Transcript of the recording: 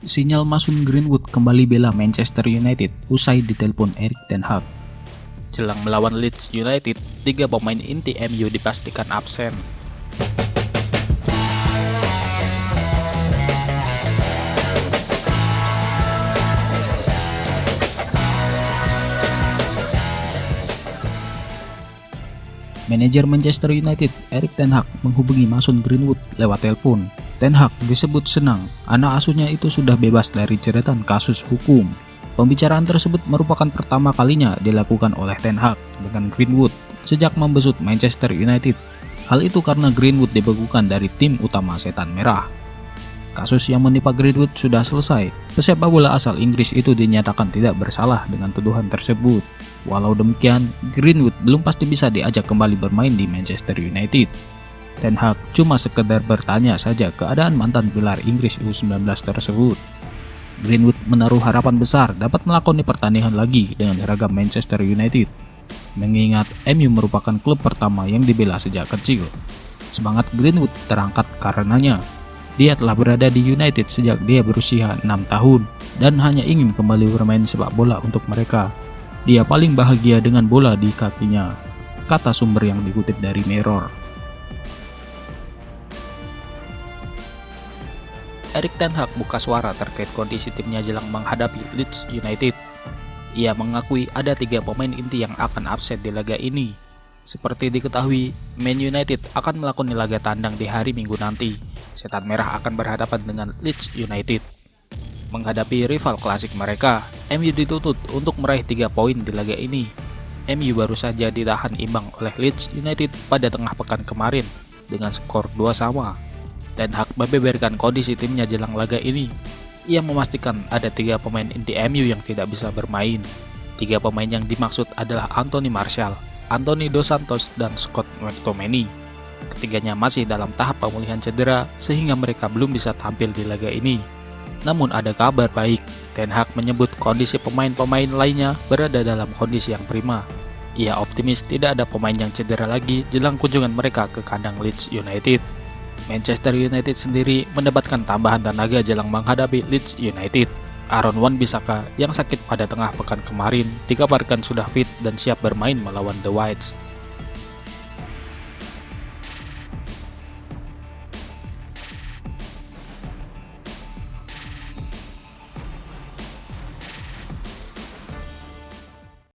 Sinyal Mason Greenwood kembali bela Manchester United usai ditelepon Erik ten Hag. Jelang melawan Leeds United, 3 pemain inti MU dipastikan absen. Manajer Manchester United, Erik ten Hag, menghubungi Mason Greenwood lewat telepon. Ten Hag disebut senang, anak asuhnya itu sudah bebas dari jeratan kasus hukum. Pembicaraan tersebut merupakan pertama kalinya dilakukan oleh Ten Hag dengan Greenwood sejak membesut Manchester United. Hal itu karena Greenwood dibekukan dari tim utama Setan Merah. Kasus yang menimpa Greenwood sudah selesai. Pesepak bola asal Inggris itu dinyatakan tidak bersalah dengan tuduhan tersebut. Walau demikian, Greenwood belum pasti bisa diajak kembali bermain di Manchester United. Ten Hag cuma sekedar bertanya saja keadaan mantan pilar Inggris U19 tersebut. Greenwood menaruh harapan besar dapat melakoni pertandingan lagi dengan seragam Manchester United, mengingat MU merupakan klub pertama yang dibela sejak kecil. Semangat Greenwood terangkat karenanya dia telah berada di United sejak dia berusia 6 tahun dan hanya ingin kembali bermain sepak bola untuk mereka. Dia paling bahagia dengan bola di kakinya, kata sumber yang dikutip dari Mirror. Erik ten Hag buka suara terkait kondisi timnya jelang menghadapi Leeds United. Ia mengakui ada 3 pemain inti yang akan absen di laga ini. Seperti diketahui, Man United akan melakoni laga tandang di hari Minggu nanti. Setan Merah akan berhadapan dengan Leeds United. Menghadapi rival klasik mereka, MU dituntut untuk meraih 3 poin di laga ini. MU baru saja ditahan imbang oleh Leeds United pada tengah pekan kemarin dengan skor 2-2. Ten Hag membeberkan kondisi timnya jelang laga ini. Ia memastikan ada 3 pemain inti MU yang tidak bisa bermain. 3 pemain yang dimaksud adalah Anthony Martial, Anthony Dos Santos, dan Scott McTominay. Ketiganya masih dalam tahap pemulihan cedera sehingga mereka belum bisa tampil di laga ini. Namun ada kabar baik, Ten Hag menyebut kondisi pemain-pemain lainnya berada dalam kondisi yang prima. Ia optimis tidak ada pemain yang cedera lagi jelang kunjungan mereka ke kandang Leeds United. Manchester United sendiri mendapatkan tambahan tenaga jelang menghadapi Leeds United. Aaron Wan-Bissaka yang sakit pada tengah pekan kemarin dikabarkan sudah fit dan siap bermain melawan The Whites.